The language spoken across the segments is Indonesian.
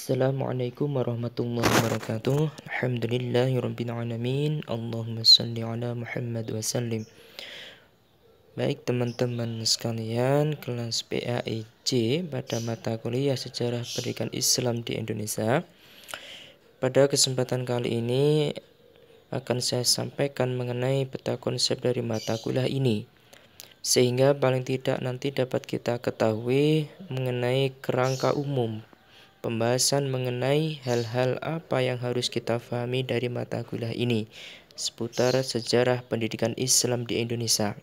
Assalamualaikum warahmatullahi wabarakatuh. Alhamdulillahirabbil alamin. Allahumma shalli ala Muhammad wa sallim. Baik teman-teman sekalian, kelas PAEJ pada mata kuliah Sejarah Pendidikan Islam di Indonesia. Pada kesempatan kali ini akan saya sampaikan mengenai peta konsep dari mata kuliah ini, sehingga paling tidak nanti dapat kita ketahui mengenai kerangka umum pembahasan mengenai hal-hal apa yang harus kita pahami dari mata kuliah ini seputar sejarah pendidikan Islam di Indonesia.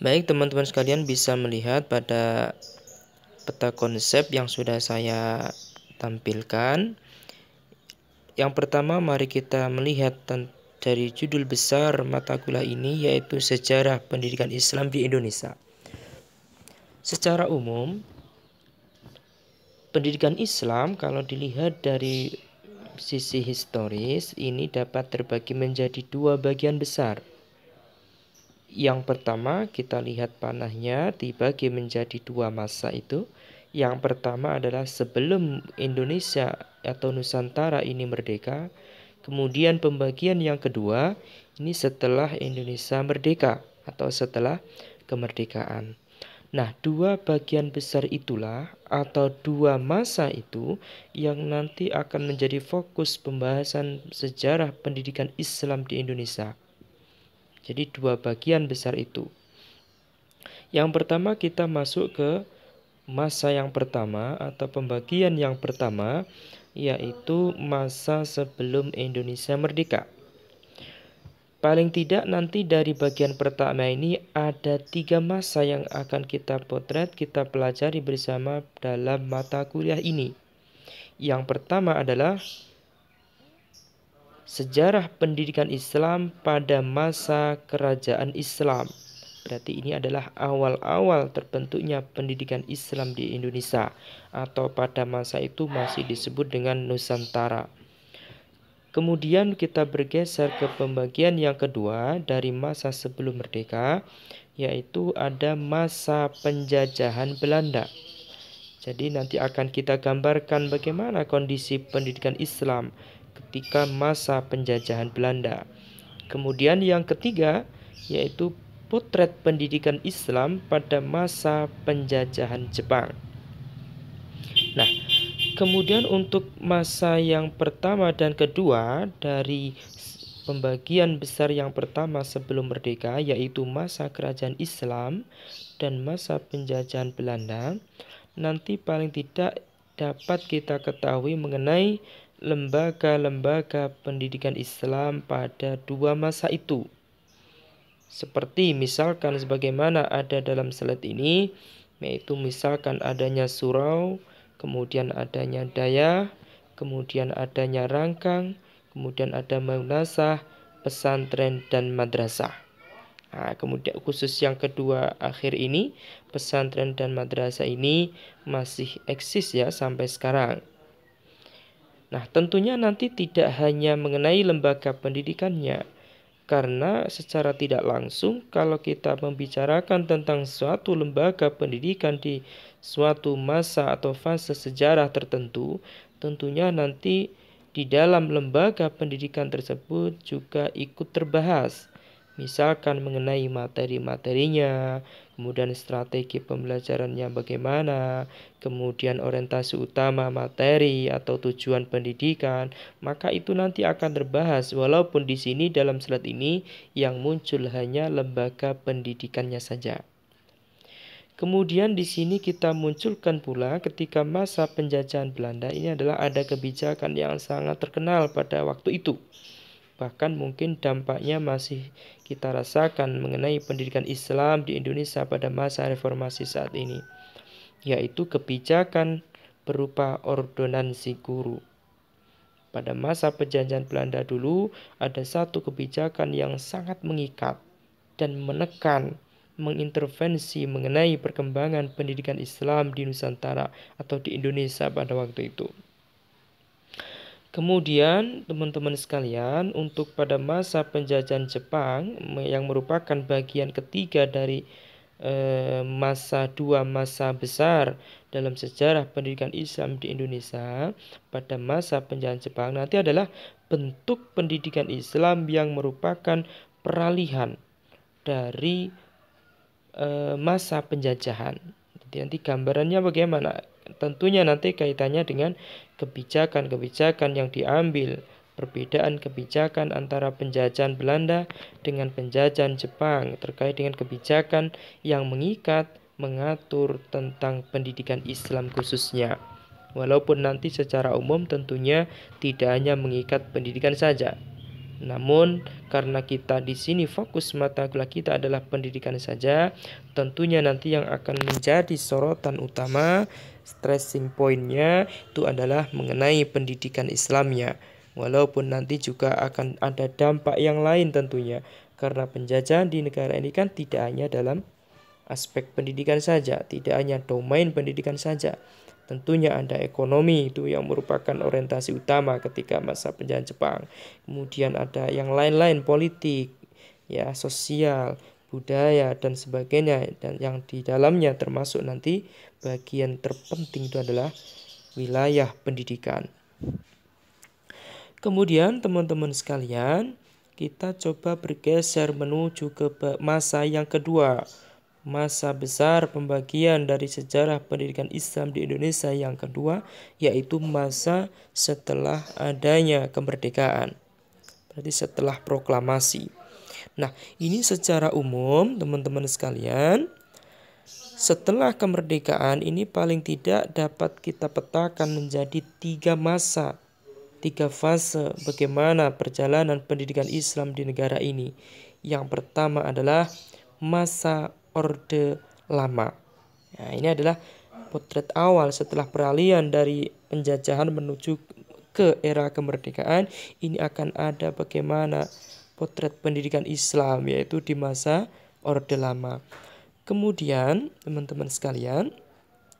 Baik teman-teman sekalian, bisa melihat pada peta konsep yang sudah saya tampilkan. Yang pertama, mari kita melihat dari judul besar mata kuliah ini, yaitu Sejarah Pendidikan Islam di Indonesia. Secara umum, pendidikan Islam kalau dilihat dari sisi historis ini dapat terbagi menjadi dua bagian besar. Yang pertama, kita lihat panahnya dibagi menjadi dua masa itu. Yang pertama adalah sebelum Indonesia atau Nusantara ini merdeka. Kemudian pembagian yang kedua ini setelah Indonesia merdeka atau setelah kemerdekaan. Nah, dua bagian besar itulah atau dua masa itu yang nanti akan menjadi fokus pembahasan sejarah pendidikan Islam di Indonesia. Jadi dua bagian besar itu. Yang pertama, kita masuk ke masa yang pertama atau pembagian yang pertama, yaitu masa sebelum Indonesia merdeka. Paling tidak nanti dari bagian pertama ini ada 3 masa yang akan kita potret, kita pelajari bersama dalam mata kuliah ini. Yang pertama adalah sejarah pendidikan Islam pada masa kerajaan Islam. Berarti ini adalah awal-awal terbentuknya pendidikan Islam di Indonesia, atau pada masa itu masih disebut dengan Nusantara. Kemudian kita bergeser ke pembagian yang kedua dari masa sebelum merdeka, yaitu ada masa penjajahan Belanda. Jadi nanti akan kita gambarkan bagaimana kondisi pendidikan Islam ketika masa penjajahan Belanda. Kemudian yang ketiga yaitu potret pendidikan Islam pada masa penjajahan Jepang. Nah, kemudian untuk masa yang pertama dan kedua dari pembagian besar yang pertama sebelum merdeka, yaitu masa kerajaan Islam dan masa penjajahan Belanda, nanti paling tidak dapat kita ketahui mengenai lembaga-lembaga pendidikan Islam pada dua masa itu. Seperti misalkan sebagaimana ada dalam slide ini, yaitu misalkan adanya surau, kemudian adanya dayah, kemudian adanya rangkang, kemudian ada madrasah, pesantren, dan madrasah. Nah, kemudian khusus yang kedua akhir ini, pesantren dan madrasah ini masih eksis ya sampai sekarang. Nah, tentunya nanti tidak hanya mengenai lembaga pendidikannya, karena secara tidak langsung kalau kita membicarakan tentang suatu lembaga pendidikan di suatu masa atau fase sejarah tertentu, tentunya nanti di dalam lembaga pendidikan tersebut juga ikut terbahas. Misalkan mengenai materi-materinya, kemudian strategi pembelajarannya bagaimana, kemudian orientasi utama materi atau tujuan pendidikan, maka itu nanti akan terbahas. Walaupun di sini dalam slide ini yang muncul hanya lembaga pendidikannya saja. Kemudian di sini kita munculkan pula ketika masa penjajahan Belanda ini adalah ada kebijakan yang sangat terkenal pada waktu itu. Bahkan mungkin dampaknya masih kita rasakan mengenai pendidikan Islam di Indonesia pada masa reformasi saat ini, yaitu kebijakan berupa ordonansi guru. Pada masa penjajahan Belanda dulu ada satu kebijakan yang sangat mengikat dan menekan, mengintervensi mengenai perkembangan pendidikan Islam di Nusantara atau di Indonesia pada waktu itu. Kemudian teman-teman sekalian, untuk pada masa penjajahan Jepang yang merupakan bagian ketiga dari masa besar dalam sejarah pendidikan Islam di Indonesia pada masa penjajahan Jepang nanti adalah bentuk pendidikan Islam yang merupakan peralihan dari masa penjajahan. Jadi nanti gambarannya bagaimana? Tentunya nanti kaitannya dengan kebijakan-kebijakan yang diambil, perbedaan kebijakan antara penjajahan Belanda dengan penjajahan Jepang terkait dengan kebijakan yang mengatur tentang pendidikan Islam khususnya. Walaupun nanti secara umum tentunya tidak hanya mengikat pendidikan saja. Namun karena kita di sini fokus mata kuliah kita adalah pendidikan saja, tentunya nanti yang akan menjadi sorotan utama, stressing pointnya itu adalah mengenai pendidikan Islamnya. Walaupun nanti juga akan ada dampak yang lain tentunya, karena penjajahan di negara ini kan tidak hanya dalam aspek pendidikan saja, tidak hanya domain pendidikan saja. Tentunya ada ekonomi itu yang merupakan orientasi utama ketika masa penjajahan Jepang. Kemudian ada yang lain-lain, politik, ya, sosial, budaya dan sebagainya, dan yang di dalamnya termasuk nanti bagian terpenting itu adalah wilayah pendidikan. Kemudian teman-teman sekalian, kita coba bergeser menuju ke masa yang kedua. Masa besar pembagian dari sejarah pendidikan Islam di Indonesia yang kedua, yaitu masa setelah adanya kemerdekaan. Berarti setelah proklamasi. Nah, ini secara umum teman-teman sekalian, setelah kemerdekaan ini paling tidak dapat kita petakan menjadi 3 masa, 3 fase bagaimana perjalanan pendidikan Islam di negara ini. Yang pertama adalah masa Orde Lama. Nah, ini adalah potret awal setelah peralihan dari penjajahan menuju ke era kemerdekaan. Ini akan ada bagaimana potret pendidikan Islam, yaitu di masa Orde Lama. Kemudian teman-teman sekalian,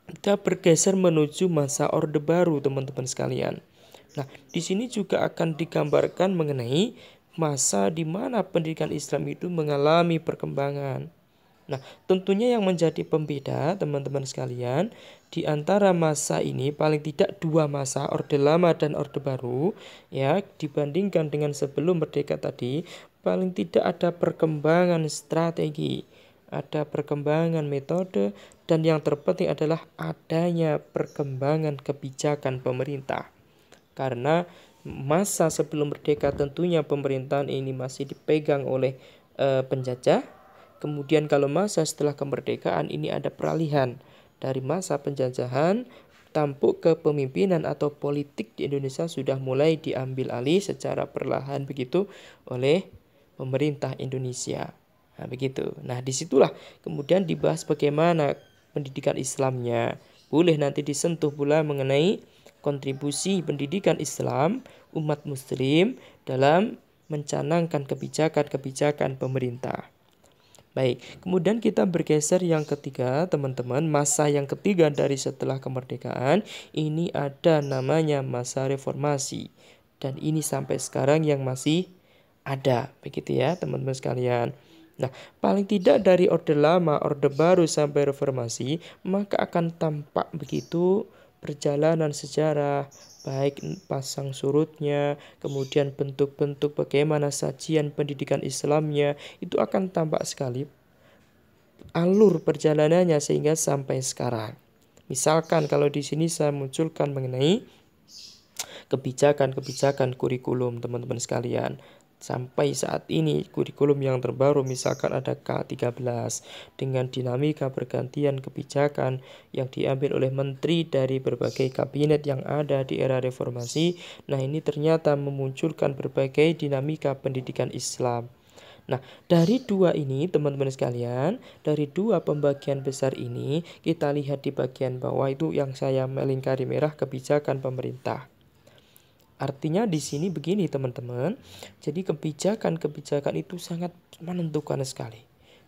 kita bergeser menuju masa Orde Baru, teman-teman sekalian. Nah, di sini juga akan digambarkan mengenai masa di mana pendidikan Islam itu mengalami perkembangan. Nah, tentunya yang menjadi pembeda teman-teman sekalian di antara masa ini paling tidak 2 masa, Orde Lama dan Orde Baru, ya, dibandingkan dengan sebelum merdeka tadi, paling tidak ada perkembangan strategi, ada perkembangan metode, dan yang terpenting adalah adanya perkembangan kebijakan pemerintah. Karena masa sebelum merdeka tentunya pemerintahan ini masih dipegang oleh penjajah. Kemudian kalau masa setelah kemerdekaan ini ada peralihan dari masa penjajahan tampuk ke pemimpinan atau politik di Indonesia sudah mulai diambil alih secara perlahan begitu oleh pemerintah Indonesia. Nah, begitu. Nah, disitulah kemudian dibahas bagaimana pendidikan Islamnya. Boleh nanti disentuh pula mengenai kontribusi pendidikan Islam umat muslim dalam mencanangkan kebijakan-kebijakan pemerintah. Baik, kemudian kita bergeser yang ketiga, teman-teman. Masa yang ketiga dari setelah kemerdekaan ini ada namanya masa reformasi. Dan ini sampai sekarang yang masih ada, begitu ya, teman-teman sekalian. Nah, paling tidak dari Orde Lama, Orde Baru sampai reformasi, maka akan tampak begitu perjalanan sejarah, baik pasang surutnya, kemudian bentuk-bentuk bagaimana sajian pendidikan Islamnya, itu akan tampak sekali alur perjalanannya sehingga sampai sekarang. Misalkan kalau di sini saya munculkan mengenai kebijakan-kebijakan kurikulum teman-teman sekalian. Sampai saat ini kurikulum yang terbaru misalkan ada K13 dengan dinamika pergantian kebijakan yang diambil oleh menteri dari berbagai kabinet yang ada di era reformasi. Nah, ini ternyata memunculkan berbagai dinamika pendidikan Islam. Nah, dari 2 ini teman-teman sekalian, dari 2 pembagian besar ini kita lihat di bagian bawah itu yang saya melingkari merah kebijakan pemerintah. Artinya di sini begini teman-teman. Jadi kebijakan-kebijakan itu sangat menentukan sekali.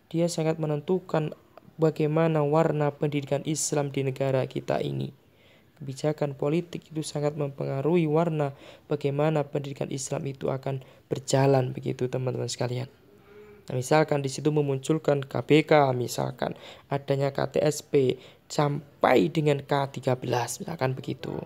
Dia sangat menentukan bagaimana warna pendidikan Islam di negara kita ini. Kebijakan politik itu sangat mempengaruhi warna bagaimana pendidikan Islam itu akan berjalan begitu teman-teman sekalian. Nah, misalkan di situ memunculkan KBK, misalkan adanya KTSP sampai dengan K13, misalkan begitu.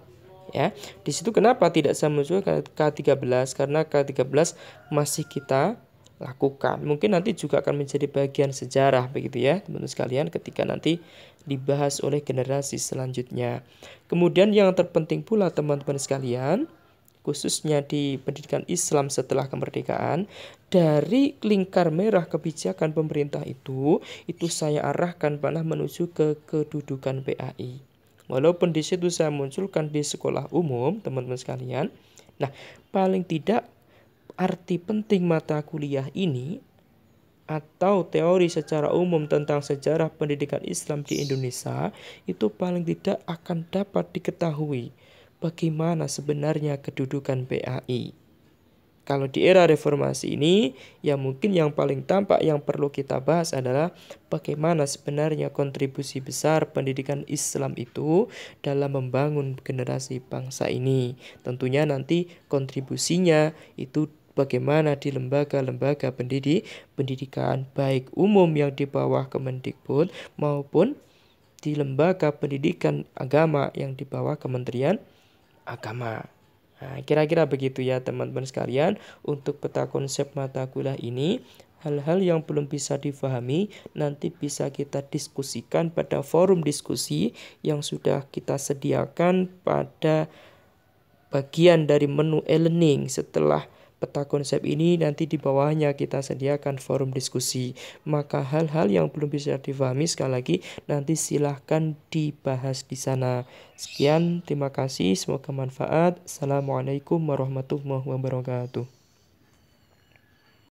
Ya, di situ kenapa tidak saya muncul K13? Karena K13 masih kita lakukan. Mungkin nanti juga akan menjadi bagian sejarah begitu ya, teman-teman sekalian, ketika nanti dibahas oleh generasi selanjutnya. Kemudian yang terpenting pula teman-teman sekalian, khususnya di pendidikan Islam setelah kemerdekaan, dari lingkar merah kebijakan pemerintah itu saya arahkan malah menuju ke kedudukan PAI. Walaupun di situ saya munculkan di sekolah umum, teman-teman sekalian. Nah, paling tidak arti penting mata kuliah ini atau teori secara umum tentang sejarah pendidikan Islam di Indonesia itu paling tidak akan dapat diketahui bagaimana sebenarnya kedudukan PAI. Kalau di era reformasi ini, ya mungkin yang paling tampak yang perlu kita bahas adalah bagaimana sebenarnya kontribusi besar pendidikan Islam itu dalam membangun generasi bangsa ini. Tentunya nanti kontribusinya itu bagaimana di lembaga-lembaga pendidikan baik umum yang di bawah Kemendikbud maupun di lembaga pendidikan agama yang di bawah Kementerian Agama. Nah, kira-kira begitu ya teman-teman sekalian untuk peta konsep mata kuliah ini. Hal-hal yang belum bisa difahami nanti bisa kita diskusikan pada forum diskusi yang sudah kita sediakan pada bagian dari menu e-learning. Setelah peta konsep ini nanti di bawahnya kita sediakan forum diskusi. Maka hal-hal yang belum bisa difahami sekali lagi nanti silahkan dibahas di sana. Sekian, terima kasih, semoga manfaat. Assalamualaikum warahmatullahi wabarakatuh.